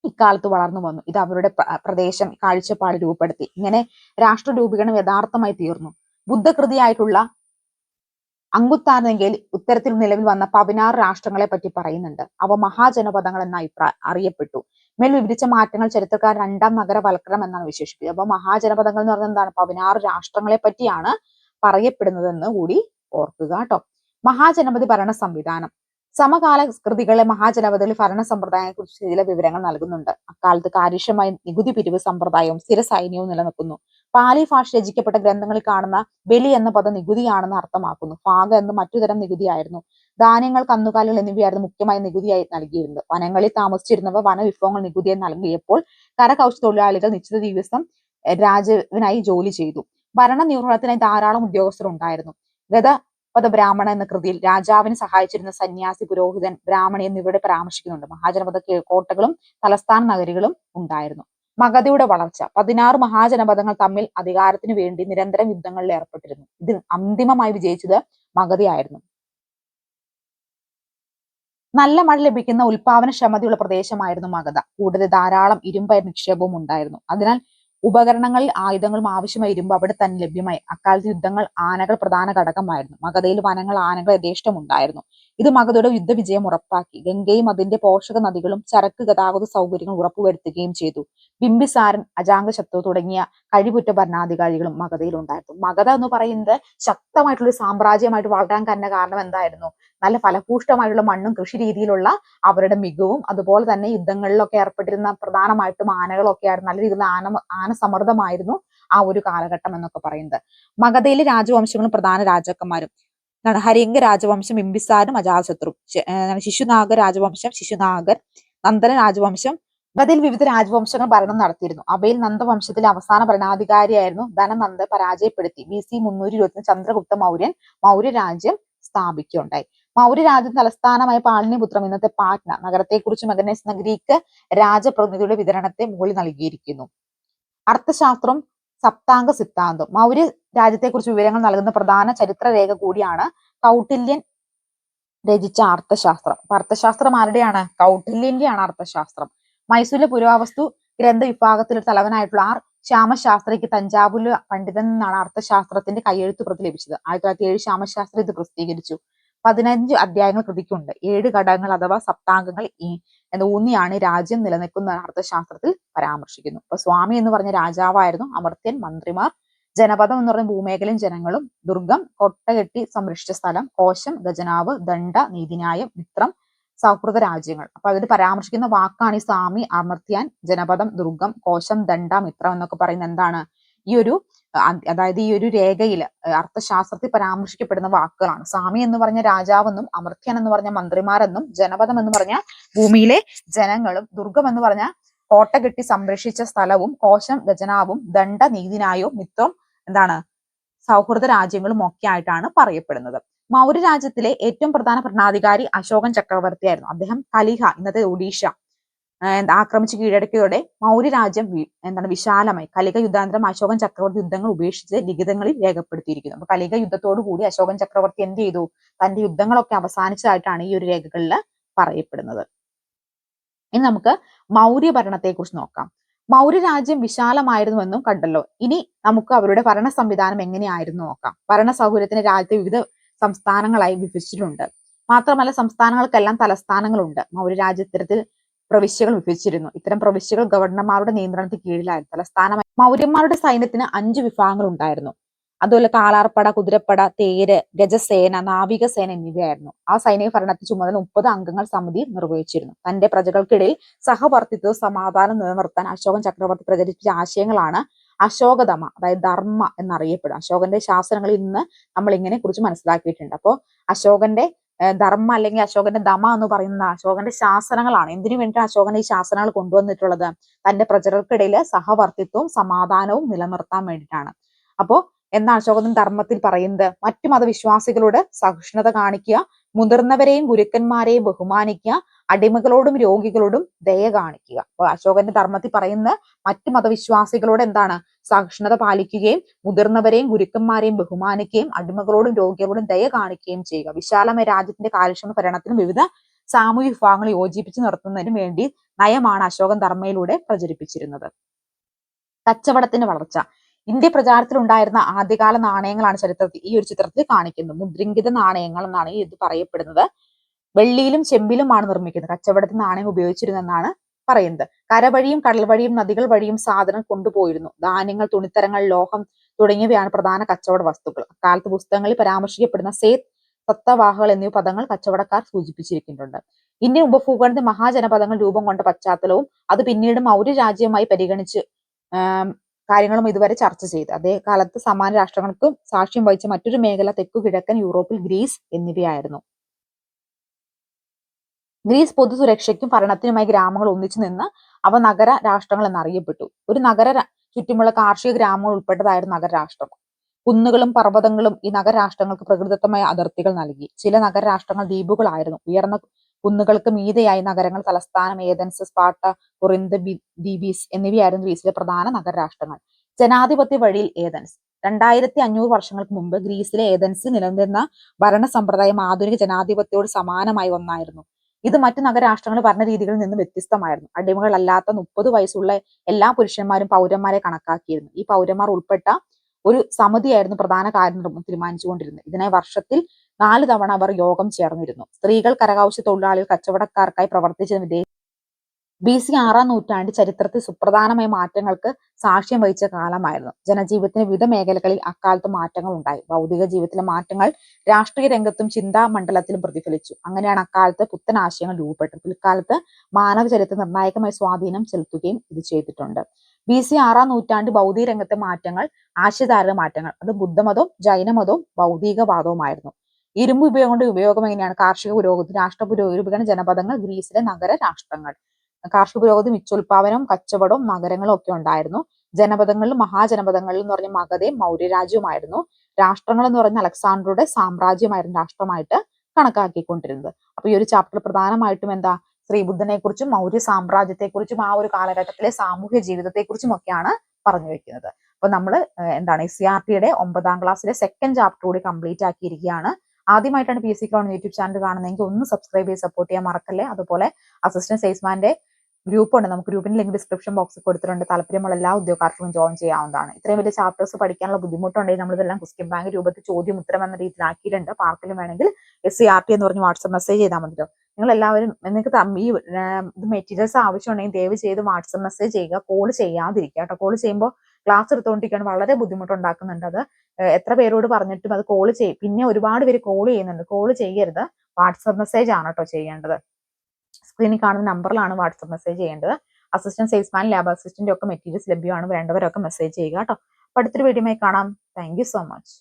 ഇക്കാലത്ത് വളർന്നു വന്നു. ഇത് അവരുടെ പ്രദേശം കാഴ്ചപ്പാട് രൂപപ്പെടുത്തി. ഇങ്ങനെ രാഷ്ട്ര രൂപീകരണം യഥാർത്ഥമായി തീർന്നു. ബുദ്ധകൃതിയായിട്ടുള്ള അങ്കുത്താരനെങ്കിൽ ഉത്തരത്തിൽ നിലവിൽ വന്ന 16 രാഷ്ട്രങ്ങളെ പറ്റി പറയുന്നുണ്ട്. അവ മഹാജനപദങ്ങൾ എന്ന അറിയപ്പെട്ടു. മേൽ വിവരിച്ച മാറ്റങ്ങൾ ചരിത്രക്കാർ 2ാം നഗരവൽക്കരണം എന്നാണ് വിശേഷിപ്പിച്ചത്. അപ്പൊ മഹാജനപദങ്ങൾ എന്ന് പറഞ്ഞാൽ എന്താണ്? 16 രാഷ്ട്രങ്ങളെ പറ്റിയാണ് പറയപ്പെടുന്നതെന്ന് കൂടി ഓർക്കുക കേട്ടോ. മഹാജനപതി ഭരണ സംവിധാനം. സമകാല കൃതികളെ മഹാജനപതികളിൽ ഭരണ സമ്പ്രദായത്തെ കുറിച്ച് ചില വിവരങ്ങൾ നൽകുന്നുണ്ട്. അക്കാലത്ത് കാര്യക്ഷമമായ നികുതി പിരിവ് സമ്പ്രദായവും സ്ഥിര സൈന്യവും നിലനിൽക്കുന്നു. പാലി ഭാഷ രചിക്കപ്പെട്ട ഗ്രന്ഥങ്ങളിൽ കാണുന്ന ബലി എന്ന പദം നികുതിയാണെന്ന് അർത്ഥമാക്കുന്നു. ഭാഗ എന്ന് മറ്റുതരം നികുതിയായിരുന്നു. ധാന്യങ്ങൾ, കന്നുകാലികൾ എന്നിവയായിരുന്നു മുഖ്യമായ നികുതിയായി നൽകിയിരുന്നത്. വനങ്ങളിൽ താമസിച്ചിരുന്നവ വനവിഭവങ്ങൾ നികുതിയായി നൽകിയപ്പോൾ കരകൗശല തൊഴിലാളികൾ നിശ്ചിത ദിവസം രാജാവിനായി ജോലി ചെയ്തു. ഭരണ നിർവഹണത്തിനായി ധാരാളം ഉദ്യോഗസ്ഥർ ഉണ്ടായിരുന്നു. ബ്രാഹ്മണ എന്ന കൃതിയിൽ രാജാവിനെ സഹായിച്ചിരുന്ന സന്യാസി, പുരോഹിതൻ, ബ്രാഹ്മണി എന്നിവരുടെ പരാമർശിക്കുന്നുണ്ട്. മഹാജനപദ കോട്ടകളും തലസ്ഥാന നഗരികളും ഉണ്ടായിരുന്നു. മഗധയുടെ വളർച്ച. 16 മഹാജനപദങ്ങൾ തമ്മിൽ അധികാരത്തിന് വേണ്ടി നിരന്തരം യുദ്ധങ്ങളിൽ ഏർപ്പെട്ടിരുന്നു. ഇതിൽ അന്തിമമായി വിജയിച്ചത് മഗധയായിരുന്നു. നല്ല മഴ ലഭിക്കുന്ന ഉൽപാദനക്ഷമതയുള്ള പ്രദേശമായിരുന്നു മഗധ. കൂടുതൽ ധാരാളം ഇരുമ്പ് നിക്ഷേപവും ഉണ്ടായിരുന്നു. അതിനാൽ ഉപകരണങ്ങളിൽ ആയുധങ്ങളും ആവശ്യമായ ഇരുമ്പ് അവിടെ തന്നെ ലഭ്യമായി. അക്കാലത്ത് യുദ്ധങ്ങൾ ആനകൾ പ്രധാന ഘടകമായിരുന്നു. മഗധയിൽ വനങ്ങൾ ആനകൾ യഥേഷ്ടം ഉണ്ടായിരുന്നു. ഇത് മഗധയുടെ യുദ്ധവിജയം ഉറപ്പാക്കി. ഗംഗയും അതിന്റെ പോഷക നദികളും ചരക്ക് ഗതാഗത സൗകര്യങ്ങൾ ഉറപ്പുവരുത്തുകയും ചെയ്തു. ബിംബിസാരൻ, അജാംഗശത്രു തുടങ്ങിയ കഴിവുറ്റ ഭരണാധികാരികളും മഗധയിൽ ഉണ്ടായിരുന്നു. മഗധ എന്ന് പറയുന്നത് ശക്തമായിട്ടുള്ള സാമ്രാജ്യമായിട്ട് വളരാൻ തന്നെ കാരണം എന്തായിരുന്നു? നല്ല ഫലഭൂഷ്ടമായിട്ടുള്ള മണ്ണും കൃഷി രീതിയിലുള്ള അവരുടെ മികവും, അതുപോലെ തന്നെ യുദ്ധങ്ങളിലൊക്കെ ഏർപ്പെട്ടിരുന്ന പ്രധാനമായിട്ടും ആനകളൊക്കെ ആയിരുന്നു. നല്ല രീതിയിലുള്ള ആന സമൃദ്ധമായിരുന്നു ആ ഒരു കാലഘട്ടം എന്നൊക്കെ പറയുന്നത്. മഗധയിലെ രാജവംശങ്ങളും പ്രധാന രാജാക്കന്മാരും ഹരിംഗ രാജവംശം, ബിംബിസാരും, അജാതശത്രു. ശിശുനാഗ രാജവംശം, നന്ദന രാജവംശം. മഗധയിൽ വിവിധ രാജവംശങ്ങൾ ഭരണം നടത്തിയിരുന്നു. അവയിൽ നന്ദവംശത്തിലെ അവസാന ഭരണാധികാരിയായിരുന്നു ധനനന്ദ പരാജയപ്പെടുത്തി BC 320 ചന്ദ്രഗുപ്ത മൗര്യ രാജ്യം സ്ഥാപിക്കുകയുണ്ടായി. മൗര്യരാജ്യം തലസ്ഥാനമായ പാലിനിപുത്രം, ഇന്നത്തെ പാറ്റ്ന നഗരത്തെക്കുറിച്ച് മെഗനസ് എന്ന ഗ്രീക്ക് രാജപ്രതിനിധിയുടെ വിവരണത്തെ മുകളിൽ നൽകിയിരിക്കുന്നു. അർത്ഥശാസ്ത്രം, സപ്താംഗ സിദ്ധാന്തം. മൗര്യ രാജ്യത്തെക്കുറിച്ച് വിവരങ്ങൾ നൽകുന്ന പ്രധാന ചരിത്രരേഖ കൂടിയാണ് കൗട്ടില്യൻ രചിച്ച അർത്ഥശാസ്ത്രം. അർത്ഥശാസ്ത്രം ആരുടെയാണ്? കൗട്ടില്യന്റെയാണ് അർത്ഥശാസ്ത്രം. മൈസൂരിലെ പുരാവസ്തു ഗ്രന്ഥ വിഭാഗത്തിൽ തലവനായിട്ടുള്ള ശ്യാമശാസ്ത്രിക്ക് തഞ്ചാവൂരിലെ പണ്ഡിതൻ നിന്നാണ് അർത്ഥശാസ്ത്രത്തിന്റെ കയ്യെഴുത്ത് പ്രതി ലഭിച്ചത്. 1907 ശ്യാമശാസ്ത്രി ഇത് പ്രസിദ്ധീകരിച്ചു. 15 അധ്യായങ്ങൾ കൃതിക്കുണ്ട്. 7 ഘടകങ്ങൾ അഥവാ സപ്താംഗങ്ങൾ ഊന്നിയാണ് രാജ്യം നിലനിൽക്കുന്ന അർത്ഥശാസ്ത്രത്തിൽ പരാമർശിക്കുന്നു. അപ്പൊ സ്വാമി എന്ന് പറഞ്ഞ രാജാവായിരുന്നു. അമർത്യൻ, മന്ത്രിമാർ, ജനപദം എന്ന് പറഞ്ഞ ഭൂമേഖലയും ജനങ്ങളും, ദുർഗം കോട്ട കെട്ടി സംരക്ഷിച്ച സ്ഥലം, കോശം ഖജനാവ്, ദണ്ഡ നീതിന്യായം, മിത്രം സൗഹൃദ രാജ്യങ്ങൾ. അപ്പൊ അതിൽ പരാമർശിക്കുന്ന വാക്കാണ് ഈ സാമി, അമർത്യാൻ, ജനപദം, ദുർഗം, കോശം, ദണ്ഡ, മിത്രം എന്നൊക്കെ പറയുന്നത് എന്താണ്, ഈ ഒരു അതായത് ഈ ഒരു രേഖയിൽ അർത്ഥശാസ്ത്രത്തിൽ പരാമർശിക്കപ്പെടുന്ന വാക്കുകളാണ്. സാമി എന്ന് പറഞ്ഞ രാജാവെന്നും, അമർത്യാൻ എന്ന് പറഞ്ഞ മന്ത്രിമാരെന്നും, ജനപദം എന്ന് പറഞ്ഞ ഭൂമിയിലെ ജനങ്ങളും, ദുർഗം എന്ന് പറഞ്ഞ കോട്ട കെട്ടി സംരക്ഷിച്ച സ്ഥലവും, കോശം ഖജനാവും, ദണ്ഡ നീതിന്യായവും, മിത്രം എന്താണ് സൗഹൃദ രാജ്യങ്ങളും ഒക്കെ ആയിട്ടാണ് പറയപ്പെടുന്നത്. മൗര്യ രാജ്യത്തിലെ ഏറ്റവും പ്രധാന ഭരണാധികാരി അശോകൻ ചക്രവർത്തിയായിരുന്നു. അദ്ദേഹം കലിഹ, ഇന്നത്തെ ഒഡീഷ ആക്രമിച്ച് കീഴടക്കിയതോടെ മൗര്യ രാജ്യം വിശാലമായി. കലിക യുദ്ധാന്തരം അശോകൻ ചക്രവർത്തി യുദ്ധങ്ങൾ ഉപേക്ഷിച്ച് ലിഖിതങ്ങളിൽ രേഖപ്പെടുത്തിയിരിക്കുന്നു. അപ്പൊ കലിക യുദ്ധത്തോടു കൂടി അശോകൻ ചക്രവർത്തി എന്ത് ചെയ്തു, തന്റെ യുദ്ധങ്ങളൊക്കെ അവസാനിച്ചതായിട്ടാണ് ഈ ഒരു രേഖകളിൽ പറയപ്പെടുന്നത്. ഇനി നമുക്ക് മൗര്യ ഭരണത്തെ കുറിച്ച് നോക്കാം. മൗര്യ രാജ്യം വിശാലമായിരുന്നുവെന്നും കണ്ടല്ലോ. ഇനി നമുക്ക് അവരുടെ ഭരണ സംവിധാനം എങ്ങനെയായിരുന്നു നോക്കാം. ഭരണ സൗകര്യത്തിന് രാജ്യത്തെ വിവിധ സംസ്ഥാനങ്ങളായി വിഭജിച്ചിട്ടുണ്ട്. മാത്രമല്ല സംസ്ഥാനങ്ങൾക്കെല്ലാം തലസ്ഥാനങ്ങളുണ്ട്. മൗര്യ രാജ്യത്തിൽ പ്രവിശ്യകൾ വിഭജിച്ചിരുന്നു. ഇത്തരം പ്രവിശ്യകൾ ഗവർണർമാരുടെ നിയന്ത്രണത്തിൽ കീഴിലായിരുന്നു. തലസ്ഥാനമായി മൗര്യന്മാരുടെ സൈന്യത്തിന് 5 വിഭാഗങ്ങൾ ഉണ്ടായിരുന്നു. അതുപോലെ കാലാർപ്പട, കുതിരപ്പട, തേര്, ഗജസേന, നാവികസേന എന്നിവയായിരുന്നു. ആ സൈനിക ഭരണത്തിൽ ചുമതല 30 അംഗങ്ങൾ സമിതി നിർവഹിച്ചിരുന്നു. തന്റെ പ്രജകൾക്കിടയിൽ സഹവർത്തിത്വവും സമാധാനം നിലനിർത്താൻ അശോകൻ ചക്രവർത്തി പ്രചരിപ്പിച്ച ആശയങ്ങളാണ് അശോകധമ, അതായത് ധർമ്മ എന്നറിയപ്പെടും. അശോകന്റെ ശാസനങ്ങളിൽ നിന്ന് നമ്മൾ ഇങ്ങനെ കുറിച്ച് മനസ്സിലാക്കിയിട്ടുണ്ട്. അപ്പോൾ അശോകന്റെ ധർമ്മ അല്ലെങ്കിൽ അശോകന്റെ ദമ എന്ന് പറയുന്ന അശോകന്റെ ശാസനങ്ങളാണ്. എന്തിനു വേണ്ടിയിട്ടാണ് അശോകൻ ഈ ശാസനങ്ങൾ കൊണ്ടുവന്നിട്ടുള്ളത്? തന്റെ പ്രജകൾക്കിടയിൽ സഹവർത്തിത്വവും സമാധാനവും നിലനിർത്താൻ വേണ്ടിയിട്ടാണ്. അപ്പോ എന്താണ് അശോകൻ ധർമ്മത്തിൽ പറയുന്നത്? മറ്റു മതവിശ്വാസികളോട് സഹിഷ്ണുത കാണിക്കുക, മുതിർന്നവരെയും ഗുരുക്കന്മാരെയും ബഹുമാനിക്കുക, അടിമകളോടും രോഗികളോടും ദയ കാണിക്കുക. അപ്പൊ അശോകന്റെ ധർമ്മത്തിൽ പറയുന്നത് മറ്റു മതവിശ്വാസികളോട് എന്താണ് സഹിഷ്ണുത പാലിക്കുകയും മുതിർന്നവരെയും ഗുരുക്കന്മാരെയും ബഹുമാനിക്കുകയും അടിമകളോടും രോഗികളോടും ദയ കാണിക്കുകയും ചെയ്യുക. വിശാലമായ രാജ്യത്തിന്റെ കാര്യക്ഷമ ഭരണത്തിനും വിവിധ സാമൂഹ്യ വിഭാഗങ്ങൾ യോജിപ്പിച്ച് നിർത്തുന്നതിനും വേണ്ടി നയമാണ് അശോകൻ ധർമ്മയിലൂടെ പ്രചരിപ്പിച്ചിരുന്നത്. കച്ചവടത്തിന്റെ വളർച്ച. ഇന്ത്യ പ്രചാരത്തിലുണ്ടായിരുന്ന ആദ്യകാല നാണയങ്ങളാണ് ഈ ഒരു ചിത്രത്തിൽ കാണിക്കുന്നത്. മുദ്രിങ്കിത നാണയങ്ങൾ എന്നാണ് ഇത് പറയപ്പെടുന്നത്. വെള്ളിയിലും ചെമ്പിലുമാണ് നിർമ്മിക്കുന്നത്. കച്ചവടത്തിൽ നാണയം ഉപയോഗിച്ചിരുന്നെന്നാണ് പറയുന്നത്. കരവഴിയും കടൽ വഴിയും നദികൾ വഴിയും സാധനം കൊണ്ടുപോയിരുന്നു. ധാന്യങ്ങൾ, തുണിത്തരങ്ങൾ, ലോഹം തുടങ്ങിയവയാണ് പ്രധാന കച്ചവട വസ്തുക്കൾ. അക്കാലത്ത് പുസ്തകങ്ങളിൽ പരാമർശിക്കപ്പെടുന്ന സേത്, സത്തവാഹകൾ എന്നീ പദങ്ങൾ കച്ചവടക്കാർ സൂചിപ്പിച്ചിരിക്കുന്നുണ്ട്. ഇന്ത്യൻ ഉപഭൂഖണ്ഡത്തിൽ മഹാജനപദങ്ങൾ രൂപം കൊണ്ട പശ്ചാത്തലവും അത് പിന്നീട് മൗര്യ രാജ്യമായി പരിഗണിച്ച് കാര്യങ്ങളും ഇതുവരെ ചർച്ച ചെയ്ത്. അതേ കാലത്ത് സമാന രാഷ്ട്രങ്ങൾക്ക് സാക്ഷ്യം വഹിച്ച മറ്റൊരു മേഖല തെക്കു കിഴക്കൻ യൂറോപ്പിൽ ഗ്രീസ് എന്നിവയായിരുന്നു. ഗ്രീസ് പൊതു സുരക്ഷയ്ക്കും ഭരണത്തിനുമായി ഗ്രാമങ്ങൾ ഒന്നിച്ചു നിന്ന് അവ നഗര രാഷ്ട്രങ്ങൾ എന്നറിയപ്പെട്ടു. ഒരു നഗര ചുറ്റുമുള്ള കാർഷിക ഗ്രാമങ്ങൾ ഉൾപ്പെട്ടതായിരുന്നു നഗരരാഷ്ട്രം. കുന്നുകളും പർവ്വതങ്ങളും ഈ നഗരരാഷ്ട്രങ്ങൾക്ക് പ്രകൃതിദത്തമായ അതിർത്തികൾ നൽകി. ചില നഗരരാഷ്ട്രങ്ങൾ ദ്വീപുകളായിരുന്നു. ഉയർന്ന കുന്നുകൾക്ക് മീതെയായി നഗരങ്ങൾ. തലസ്ഥാനം ഏതൻസ്, സ്പാർട്ട, കൊറിന്ത്, ദീബീസ് എന്നിവയായിരുന്നു ഗ്രീസിലെ പ്രധാന നഗരരാഷ്ട്രങ്ങൾ. ജനാധിപത്യ വഴിയിൽ ഏതൻസ്. 2500 വർഷങ്ങൾക്ക് മുമ്പ് ഗ്രീസിലെ ഏതൻസ് നിലനിന്നിരുന്ന ഭരണ സമ്പ്രദായം ആധുനിക ജനാധിപത്യത്തോട് സമാനമായ ഒന്നായിരുന്നു. ഇത് മറ്റു നഗരരാഷ്ട്രങ്ങളുടെ ഭരണരീതികളിൽ നിന്ന് വ്യത്യസ്തമായിരുന്നു. അടിമകളല്ലാത്ത 30 വയസ്സുള്ള എല്ലാ പുരുഷന്മാരും പൗരന്മാരെ കണക്കാക്കിയിരുന്നു. ഈ പൗരന്മാർ ഉൾപ്പെട്ട ഒരു സമിതിയായിരുന്നു പ്രധാന കാര്യം തീരുമാനിച്ചുകൊണ്ടിരുന്നത്. ഇതിനായി വർഷത്തിൽ 4 തവണ അവർ യോഗം ചേർന്നിരുന്നു. സ്ത്രീകൾ, കരകൗശല തൊഴിലാളികൾ, കച്ചവടക്കാർക്കായി പ്രവർത്തിച്ച BC 6-ാം നൂറ്റാണ്ട് ചരിത്രത്തിൽ സുപ്രധാനമായ മാറ്റങ്ങൾക്ക് സാക്ഷ്യം വഹിച്ച കാലമായിരുന്നു. ജനജീവിതത്തിന്റെ വിവിധ മേഖലകളിൽ അക്കാലത്ത് മാറ്റങ്ങൾ ഉണ്ടായി. ഭൗതിക ജീവിതത്തിലെ മാറ്റങ്ങൾ രാഷ്ട്രീയ രംഗത്തും ചിന്താമണ്ഡലത്തിലും പ്രതിഫലിച്ചു. അങ്ങനെയാണ് അക്കാലത്ത് പുത്തൻ ആശയങ്ങൾ രൂപപ്പെട്ടത്. പിൽക്കാലത്ത് മാനവ ചരിത്രത്തിൽ നിർണായകമായ സ്വാധീനം ചെലുത്തുകയും ഇത് ചെയ്തിട്ടുണ്ട്. BC 6-ാം നൂറ്റാണ്ട് ഭൗതിക രംഗത്തെ മാറ്റങ്ങൾ, ആശയധാര മാറ്റങ്ങൾ, അത് ബുദ്ധമതവും ജൈനമതവും ഭൗതികവാദവുമായിരുന്നു. ഇരുമ്പ് ഉപയോഗം എങ്ങനെയാണ്? കാർഷിക പുരോഗതി, രാഷ്ട്ര പുരോഗതി, ജനപദങ്ങൾ, ഗ്രീസിലെ നഗര രാഷ്ട്രങ്ങൾ. കാർഷിക പുരോഗതി, മിച്ചോൽപാദനവും കച്ചവടവും നഗരങ്ങളും ഒക്കെ ഉണ്ടായിരുന്നു. ജനപദങ്ങളിലും മഹാജനപദങ്ങളിലും എന്ന് പറഞ്ഞ മഗധയും മൗര്യരാജ്യവുമായിരുന്നു. രാഷ്ട്രങ്ങൾ എന്ന് പറഞ്ഞ അലക്സാണ്ടറുടെ സാമ്രാജ്യമായിരുന്നു രാഷ്ട്രമായിട്ട് കണക്കാക്കിക്കൊണ്ടിരുന്നത്. അപ്പൊ ഈ ഒരു ചാപ്റ്റർ പ്രധാനമായിട്ടും എന്താ, ശ്രീബുദ്ധനെ കുറിച്ചും മൗര്യ സാമ്രാജ്യത്തെക്കുറിച്ചും ആ ഒരു കാലഘട്ടത്തിലെ സാമൂഹ്യ ജീവിതത്തെക്കുറിച്ചും ഒക്കെയാണ് പറഞ്ഞു വെക്കുന്നത്. അപ്പൊ നമ്മൾ SCRT-യുടെ 9ാം ക്ലാസ്സിലെ സെക്കൻഡ് ചാപ്റ്റർ കൂടി കംപ്ലീറ്റ് ആക്കിയിരിക്കുകയാണ്. ആദ്യമായിട്ടാണ് PSC Cloud യൂട്യൂബ് ചാനൽ കാണുന്നതെങ്കിൽ ഒന്ന് സബ്സ്ക്രൈബ് ചെയ്ത് സപ്പോർട്ട് ചെയ്യാൻ മറക്കല്ലേ. അതുപോലെ അസിസ്റ്റന്റ് സെയിൽസ്മാന്റെ ഗ്രൂപ്പ് ഉണ്ട്. നമുക്ക് ഗ്രൂപ്പിന്റെ ലിങ്ക് ഡിസ്ക്രിപ്ഷൻ ബോക്സിൽ കൊടുത്തിട്ടുണ്ട്. താല്പര്യമുള്ള എല്ലാ ഉദ്യോഗാർത്ഥികളും ജോയിൻ ചെയ്യാവുന്നതാണ്. ഇത്രയും വലിയ ചാപ്റ്റേഴ്സ് പഠിക്കാനുള്ള ബുദ്ധിമുട്ടുണ്ടെങ്കിൽ നമ്മളിതെല്ലാം ക്വസ്റ്റ്യൻ ബാങ്ക് രൂപത്തിൽ ചോദ്യം ഉത്തരം എന്ന രീതിയിലാക്കിയിട്ടുണ്ട്. ആർക്കെങ്കിലും വേണമെങ്കിൽ SCRT എന്ന് പറഞ്ഞ് വാട്സ്ആപ്പ് മെസ്സേജ് ചെയ്താൽ മതിയോ. നിങ്ങൾ എല്ലാവരും നിങ്ങൾക്ക് ഈ മെറ്റീരിയൽസ് ആവശ്യമുണ്ടെങ്കിൽ ദയവ് ചെയ്ത് വാട്സ്ആപ്പ് മെസ്സേജ് ചെയ്യുക. കോൾ ചെയ്യാതിരിക്കുക കേട്ടോ. കോൾ ചെയ്യുമ്പോൾ ക്ലാസ് എടുത്തുകൊണ്ടിരിക്കുകയാണ്, വളരെ ബുദ്ധിമുട്ടുണ്ടാക്കുന്നുണ്ട്. അത് എത്ര പേരോട് പറഞ്ഞിട്ടും അത് കോൾ ചെയ്യും. പിന്നെ ഒരുപാട് പേര് കോൾ ചെയ്യുന്നുണ്ട്. കോൾ ചെയ്യരുത്, വാട്സപ്പ് മെസ്സേജ് ആണ് കേട്ടോ ചെയ്യേണ്ടത്. സ്ക്രീനിൽ കാണുന്ന നമ്പറിലാണ് വാട്സപ്പ് മെസ്സേജ് ചെയ്യേണ്ടത്. അസിസ്റ്റന്റ് സെയിൽസ്മാൻ, ലാബ് അസിസ്റ്റന്റ് ഒക്കെ മെറ്റീരിയൽസ് ലഭ്യമാണ്, വേണ്ടവരൊക്കെ മെസ്സേജ് ചെയ്യുക കേട്ടോ. അടുത്തൊരു വീഡിയോയുമായി കാണാം. Thank you so much.